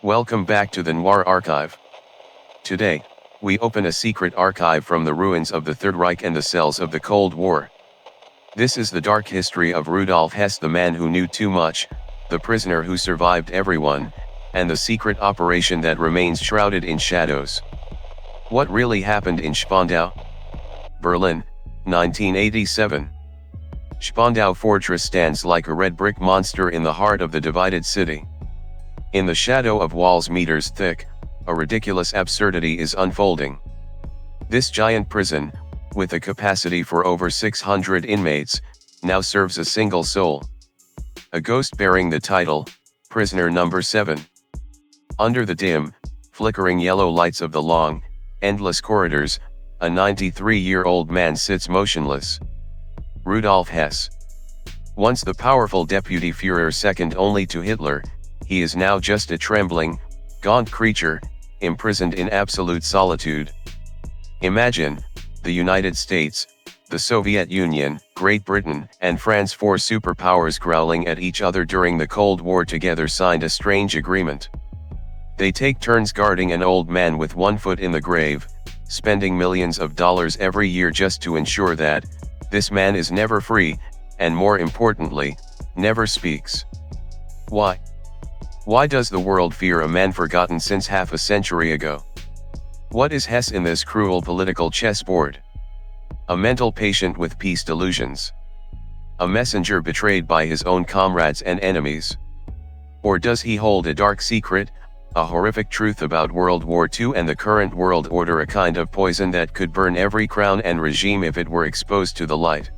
Welcome back to the Noir Archive. Today, we open a secret archive from the ruins of the Third Reich and the cells of the Cold War. This is the dark history of Rudolf Hess, the man who knew too much, the prisoner who survived everyone, and the secret operation that remains shrouded in shadows. What really happened in Spandau? Berlin, 1987. Spandau Fortress stands like a red brick monster in the heart of the divided city. In the shadow of walls meters thick, a ridiculous absurdity is unfolding. This giant prison, with a capacity for over 600 inmates, now serves a single soul. A ghost bearing the title, Prisoner Number 7. Under the dim, flickering yellow lights of the long, endless corridors, a 93-year-old man sits motionless. Rudolf Hess. Once the powerful deputy Führer second only to Hitler, he is now just a trembling, gaunt creature, imprisoned in absolute solitude. Imagine, the United States, the Soviet Union, Great Britain, and France, four superpowers growling at each other during the Cold War, together signed a strange agreement. They take turns guarding an old man with one foot in the grave, spending millions of dollars every year just to ensure that this man is never free, and more importantly, never speaks. Why? Why does the world fear a man forgotten since half a century ago? What is Hess in this cruel political chessboard? A mental patient with peace delusions? A messenger betrayed by his own comrades and enemies? Or does he hold a dark secret, a horrific truth about World War II and the current world order, a kind of poison that could burn every crown and regime if it were exposed to the light?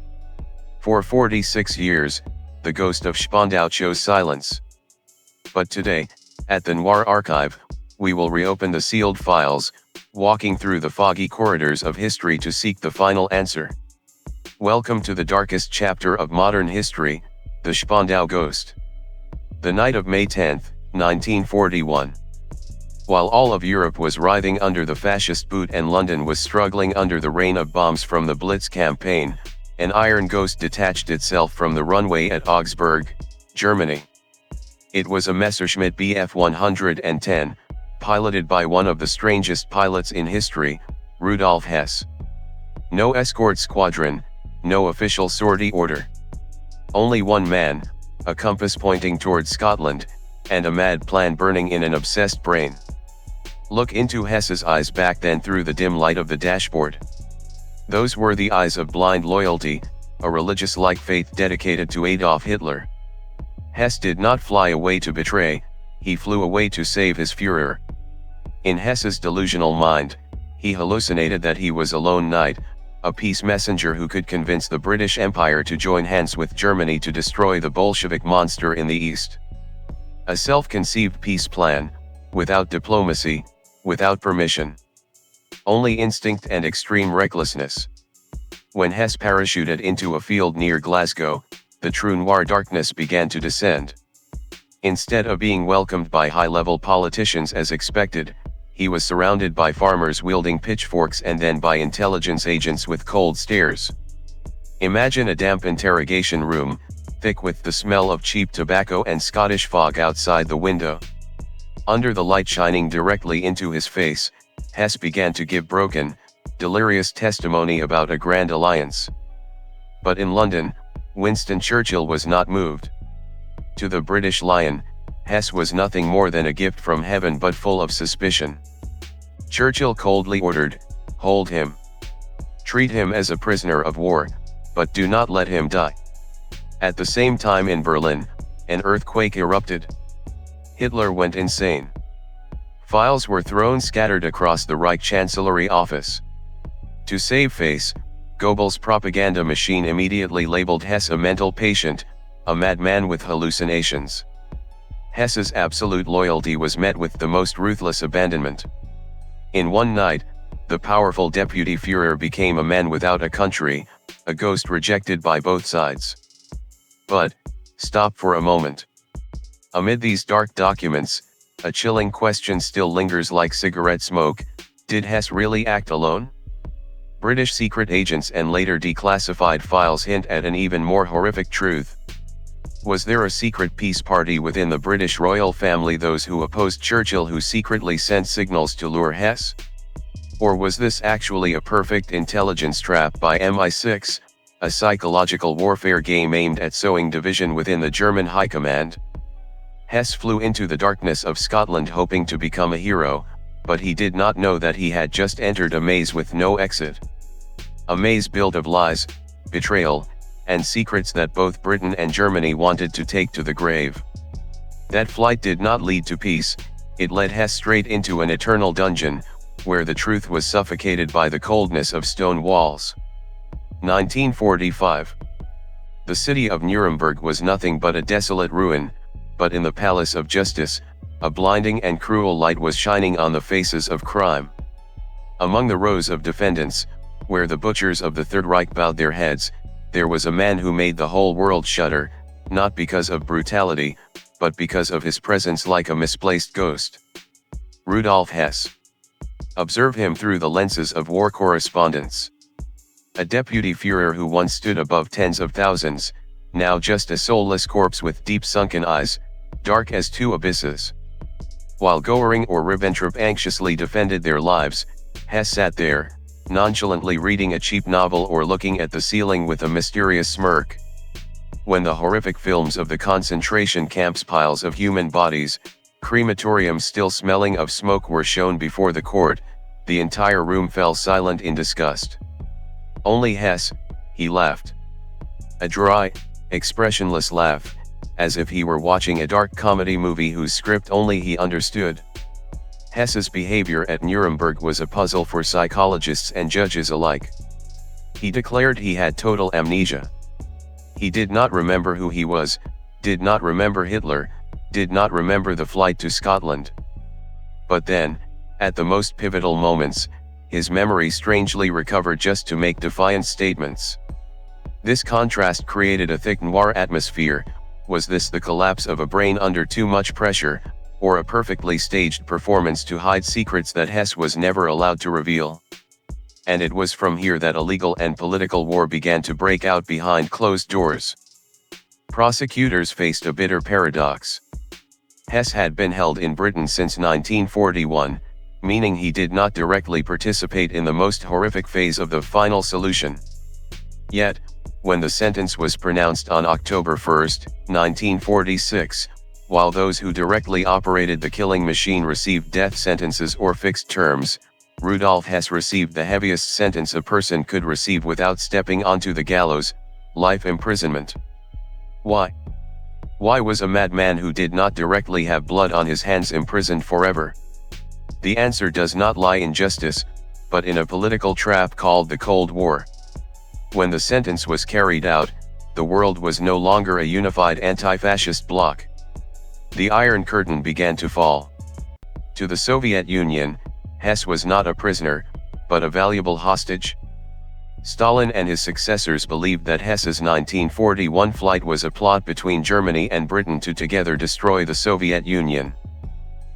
For 46 years, the ghost of Spandau chose silence. But today, at the Noir Archive, we will reopen the sealed files, walking through the foggy corridors of history to seek the final answer. Welcome to the darkest chapter of modern history, the Spandau Ghost. The night of May 10, 1941. While all of Europe was writhing under the fascist boot and London was struggling under the rain of bombs from the Blitz campaign, an iron ghost detached itself from the runway at Augsburg, Germany. It was a Messerschmitt Bf 110, piloted by one of the strangest pilots in history, Rudolf Hess. No escort squadron, no official sortie order. Only one man, a compass pointing towards Scotland, and a mad plan burning in an obsessed brain. Look into Hess's eyes back then through the dim light of the dashboard. Those were the eyes of blind loyalty, a religious-like faith dedicated to Adolf Hitler. Hess did not fly away to betray, he flew away to save his Führer. In Hess's delusional mind, he hallucinated that he was a lone knight, a peace messenger who could convince the British Empire to join hands with Germany to destroy the Bolshevik monster in the East. A self-conceived peace plan, without diplomacy, without permission. Only instinct and extreme recklessness. When Hess parachuted into a field near Glasgow, the true noir darkness began to descend. Instead of being welcomed by high-level politicians as expected, he was surrounded by farmers wielding pitchforks and then by intelligence agents with cold stares. Imagine a damp interrogation room, thick with the smell of cheap tobacco and Scottish fog outside the window. Under the light shining directly into his face, Hess began to give broken, delirious testimony about a grand alliance. But in London, Winston Churchill was not moved. To the British Lion, Hess was nothing more than a gift from heaven, but full of suspicion. Churchill coldly ordered, "Hold him. Treat him as a prisoner of war, but do not let him die." At the same time in Berlin, an earthquake erupted. Hitler went insane. Files were thrown scattered across the Reich Chancellery office. To save face, Goebbels' propaganda machine immediately labeled Hess a mental patient, a madman with hallucinations. Hess's absolute loyalty was met with the most ruthless abandonment. In one night, the powerful deputy Führer became a man without a country, a ghost rejected by both sides. But, stop for a moment. Amid these dark documents, a chilling question still lingers like cigarette smoke: did Hess really act alone? British secret agents and later declassified files hint at an even more horrific truth. Was there a secret peace party within the British royal family, those who opposed Churchill who secretly sent signals to lure Hess? Or was this actually a perfect intelligence trap by MI6, a psychological warfare game aimed at sowing division within the German high command? Hess flew into the darkness of Scotland hoping to become a hero, but he did not know that he had just entered a maze with no exit. A maze built of lies, betrayal, and secrets that both Britain and Germany wanted to take to the grave. That flight did not lead to peace, it led Hess straight into an eternal dungeon, where the truth was suffocated by the coldness of stone walls. 1945. The city of Nuremberg was nothing but a desolate ruin, but in the palace of justice, a blinding and cruel light was shining on the faces of crime. Among the rows of defendants, where the butchers of the Third Reich bowed their heads, there was a man who made the whole world shudder, not because of brutality, but because of his presence like a misplaced ghost. Rudolf Hess. Observe him through the lenses of war correspondence. A deputy Führer who once stood above tens of thousands, now just a soulless corpse with deep sunken eyes, dark as two abysses. While Goering or Ribbentrop anxiously defended their lives, Hess sat there, nonchalantly reading a cheap novel or looking at the ceiling with a mysterious smirk. When the horrific films of the concentration camps, piles of human bodies, crematoriums still smelling of smoke were shown before the court, the entire room fell silent in disgust. Only Hess, he laughed. A dry, expressionless laugh, as if he were watching a dark comedy movie whose script only he understood. Hess's behavior at Nuremberg was a puzzle for psychologists and judges alike. He declared he had total amnesia. He did not remember who he was, did not remember Hitler, did not remember the flight to Scotland. But then, at the most pivotal moments, his memory strangely recovered just to make defiant statements. This contrast created a thick noir atmosphere. Was this the collapse of a brain under too much pressure, or a perfectly staged performance to hide secrets that Hess was never allowed to reveal? And it was from here that a legal and political war began to break out behind closed doors. Prosecutors faced a bitter paradox. Hess had been held in Britain since 1941, meaning he did not directly participate in the most horrific phase of the final solution. Yet, when the sentence was pronounced on October 1, 1946, while those who directly operated the killing machine received death sentences or fixed terms, Rudolf Hess received the heaviest sentence a person could receive without stepping onto the gallows: life imprisonment. Why? Why was a madman who did not directly have blood on his hands imprisoned forever? The answer does not lie in justice, but in a political trap called the Cold War. When the sentence was carried out, the world was no longer a unified anti-fascist bloc. The Iron Curtain began to fall. To the Soviet Union, Hess was not a prisoner, but a valuable hostage. Stalin and his successors believed that Hess's 1941 flight was a plot between Germany and Britain to together destroy the Soviet Union.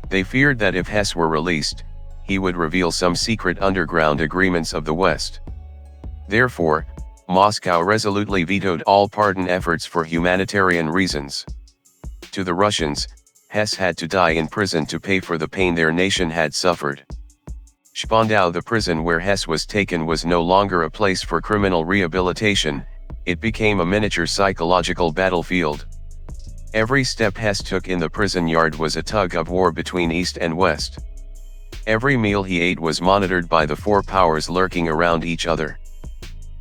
They feared that if Hess were released, he would reveal some secret underground agreements of the West. Therefore, Moscow resolutely vetoed all pardon efforts for humanitarian reasons. To the Russians, Hess had to die in prison to pay for the pain their nation had suffered. Spandau, the prison where Hess was taken, was no longer a place for criminal rehabilitation, it became a miniature psychological battlefield. Every step Hess took in the prison yard was a tug of war between East and West. Every meal he ate was monitored by the four powers lurking around each other.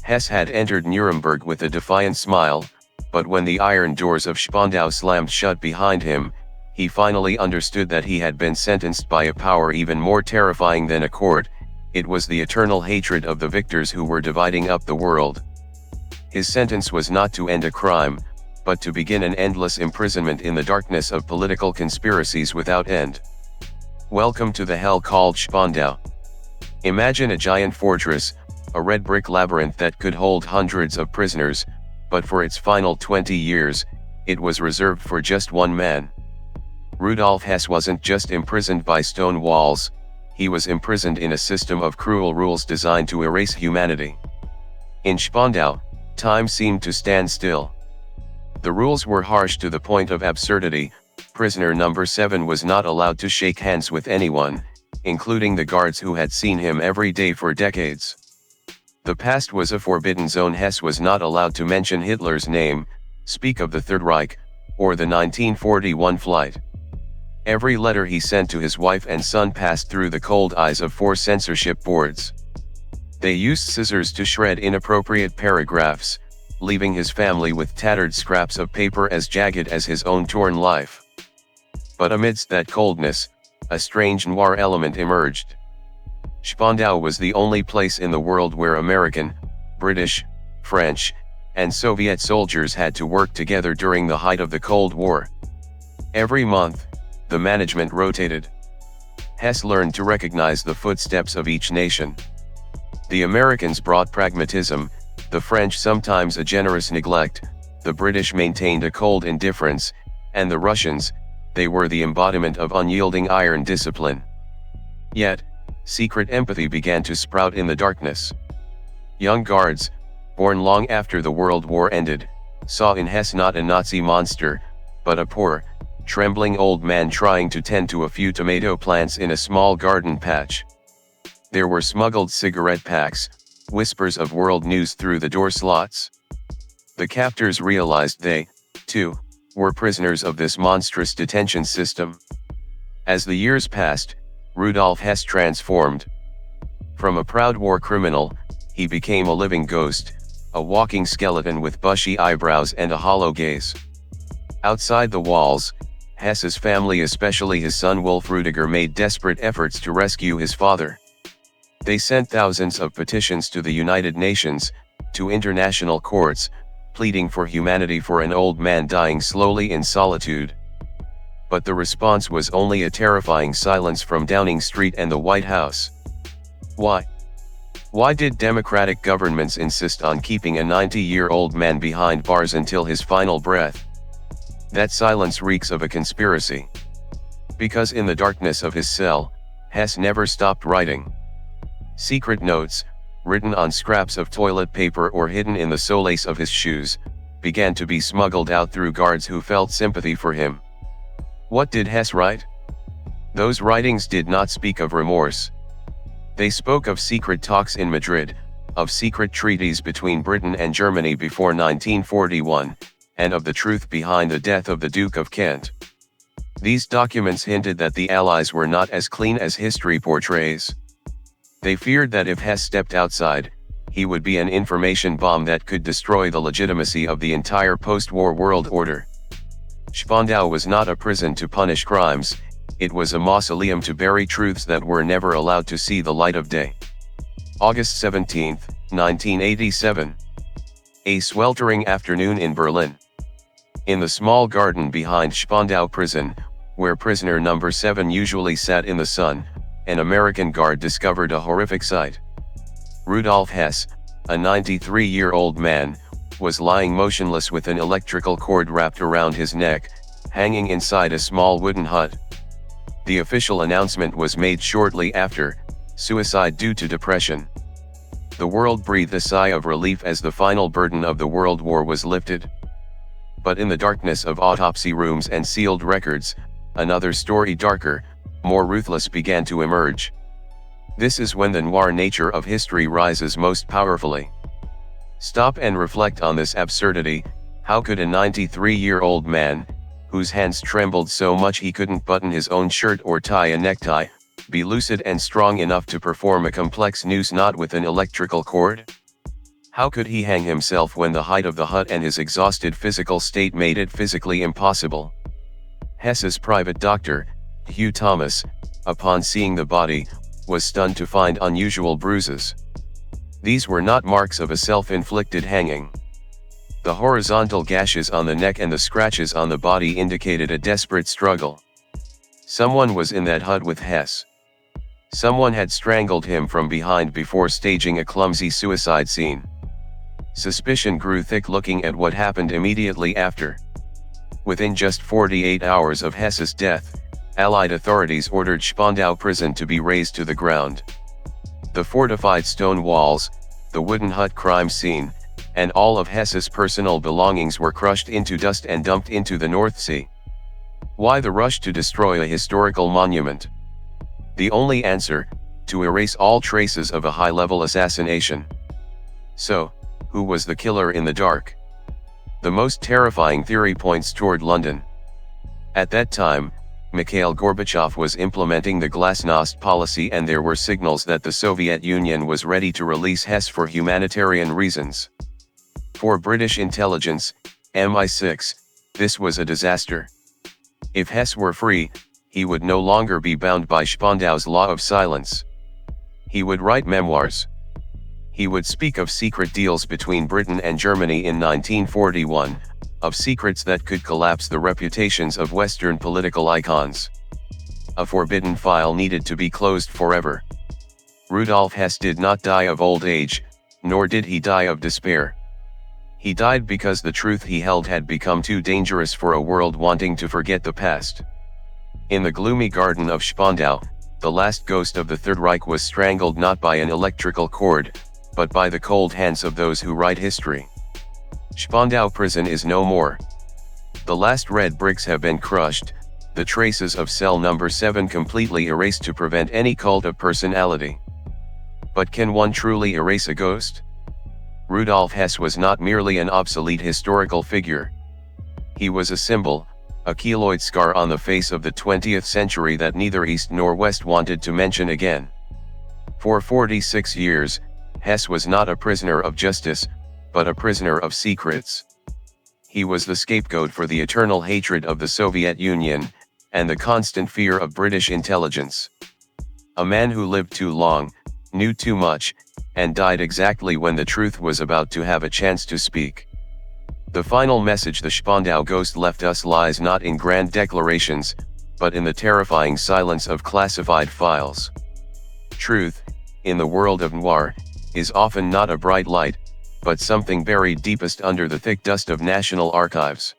Hess had entered Nuremberg with a defiant smile, but when the iron doors of Spandau slammed shut behind him, he finally understood that he had been sentenced by a power even more terrifying than a court. It was the eternal hatred of the victors who were dividing up the world. His sentence was not to end a crime, but to begin an endless imprisonment in the darkness of political conspiracies without end. Welcome to the hell called Spandau. Imagine a giant fortress, a red brick labyrinth that could hold hundreds of prisoners, but for its final 20 years, it was reserved for just one man. Rudolf Hess wasn't just imprisoned by stone walls, he was imprisoned in a system of cruel rules designed to erase humanity. In Spandau, time seemed to stand still. The rules were harsh to the point of absurdity. Prisoner number 7 was not allowed to shake hands with anyone, including the guards who had seen him every day for decades. The past was a forbidden zone. Hess was not allowed to mention Hitler's name, speak of the Third Reich, or the 1941 flight. Every letter he sent to his wife and son passed through the cold eyes of 4 censorship boards. They used scissors to shred inappropriate paragraphs, leaving his family with tattered scraps of paper as jagged as his own torn life. But amidst that coldness, a strange noir element emerged. Spandau was the only place in the world where American, British, French, and Soviet soldiers had to work together during the height of the Cold War. Every month, the management rotated. Hess learned to recognize the footsteps of each nation. The Americans brought pragmatism, the French sometimes a generous neglect, the British maintained a cold indifference, and the Russians, they were the embodiment of unyielding iron discipline. Yet, secret empathy began to sprout in the darkness. Young guards, born long after the World War ended, saw in Hess not a Nazi monster, but a poor, trembling old man trying to tend to a few tomato plants in a small garden patch. There were smuggled cigarette packs, whispers of world news through the door slots. The captors realized they, too, were prisoners of this monstrous detention system. As the years passed, Rudolf Hess transformed. From a proud war criminal, he became a living ghost, a walking skeleton with bushy eyebrows and a hollow gaze. Outside the walls, Hess's family, especially his son Wolf Rudiger, made desperate efforts to rescue his father. They sent thousands of petitions to the United Nations, to international courts, pleading for humanity for an old man dying slowly in solitude. But the response was only a terrifying silence from Downing Street and the White House. Why? Why did democratic governments insist on keeping a 90-year-old man behind bars until his final breath? That silence reeks of a conspiracy. Because in the darkness of his cell, Hess never stopped writing. Secret notes, written on scraps of toilet paper or hidden in the solace of his shoes, began to be smuggled out through guards who felt sympathy for him. What did Hess write? Those writings did not speak of remorse. They spoke of secret talks in Madrid, of secret treaties between Britain and Germany before 1941, and of the truth behind the death of the Duke of Kent. These documents hinted that the Allies were not as clean as history portrays. They feared that if Hess stepped outside, he would be an information bomb that could destroy the legitimacy of the entire post-war world order. Spandau was not a prison to punish crimes, it was a mausoleum to bury truths that were never allowed to see the light of day. August 17, 1987. A sweltering afternoon in Berlin. In the small garden behind Spandau Prison, where prisoner number 7 usually sat in the sun, an American guard discovered a horrific sight. Rudolf Hess, a 93-year-old man, was lying motionless with an electrical cord wrapped around his neck, hanging inside a small wooden hut. The official announcement was made shortly after: suicide due to depression. The world breathed a sigh of relief as the final burden of the World War was lifted. But in the darkness of autopsy rooms and sealed records, another story, darker, more ruthless, began to emerge. This is when the noir nature of history rises most powerfully. Stop and reflect on this absurdity. How could a 93-year-old man, whose hands trembled so much he couldn't button his own shirt or tie a necktie, be lucid and strong enough to perform a complex noose knot with an electrical cord? How could he hang himself when the height of the hut and his exhausted physical state made it physically impossible? Hess's private doctor, Hugh Thomas, upon seeing the body, was stunned to find unusual bruises. These were not marks of a self-inflicted hanging. The horizontal gashes on the neck and the scratches on the body indicated a desperate struggle. Someone was in that hut with Hess. Someone had strangled him from behind before staging a clumsy suicide scene. Suspicion grew thick looking at what happened immediately after. Within just 48 hours of Hess's death, Allied authorities ordered Spandau Prison to be razed to the ground. The fortified stone walls, the wooden hut crime scene, and all of Hess's personal belongings were crushed into dust and dumped into the North Sea. Why the rush to destroy a historical monument? The only answer: to erase all traces of a high-level assassination. So, who was the killer in the dark? The most terrifying theory points toward London. At that time, Mikhail Gorbachev was implementing the glasnost policy, and there were signals that the Soviet Union was ready to release Hess for humanitarian reasons. For British intelligence, MI6, this was a disaster. If Hess were free, he would no longer be bound by Spandau's law of silence. He would write memoirs. He would speak of secret deals between Britain and Germany in 1941, of secrets that could collapse the reputations of Western political icons. A forbidden file needed to be closed forever. Rudolf Hess did not die of old age, nor did he die of despair. He died because the truth he held had become too dangerous for a world wanting to forget the past. In the gloomy garden of Spandau, the last ghost of the Third Reich was strangled not by an electrical cord, but by the cold hands of those who write history. Spandau Prison is no more. The last red bricks have been crushed, the traces of cell number 7 completely erased to prevent any cult of personality. But can one truly erase a ghost? Rudolf Hess was not merely an obsolete historical figure. He was a symbol, a keloid scar on the face of the 20th century that neither East nor West wanted to mention again. For 46 years, Hess was not a prisoner of justice, but a prisoner of secrets. He was the scapegoat for the eternal hatred of the Soviet Union, and the constant fear of British intelligence. A man who lived too long, knew too much, and died exactly when the truth was about to have a chance to speak. The final message the Spandau ghost left us lies not in grand declarations, but in the terrifying silence of classified files. Truth, in the world of noir, is often not a bright light, but something buried deepest under the thick dust of national archives.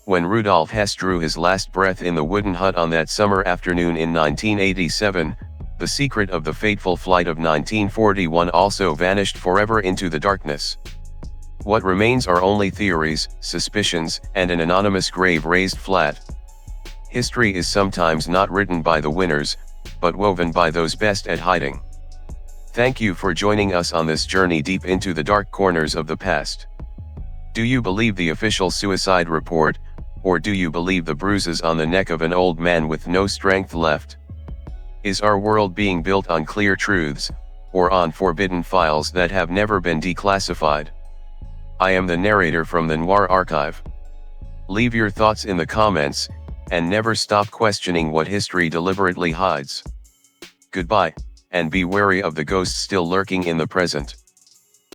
When Rudolf Hess drew his last breath in the wooden hut on that summer afternoon in 1987, the secret of the fateful flight of 1941 also vanished forever into the darkness. What remains are only theories, suspicions, and an anonymous grave raised flat. History is sometimes not written by the winners, but woven by those best at hiding. Thank you for joining us on this journey deep into the dark corners of the past. Do you believe the official suicide report, or do you believe the bruises on the neck of an old man with no strength left? Is our world being built on clear truths, or on forbidden files that have never been declassified? I am the narrator from the Noir Archive. Leave your thoughts in the comments, and never stop questioning what history deliberately hides. Goodbye, and be wary of the ghosts still lurking in the present.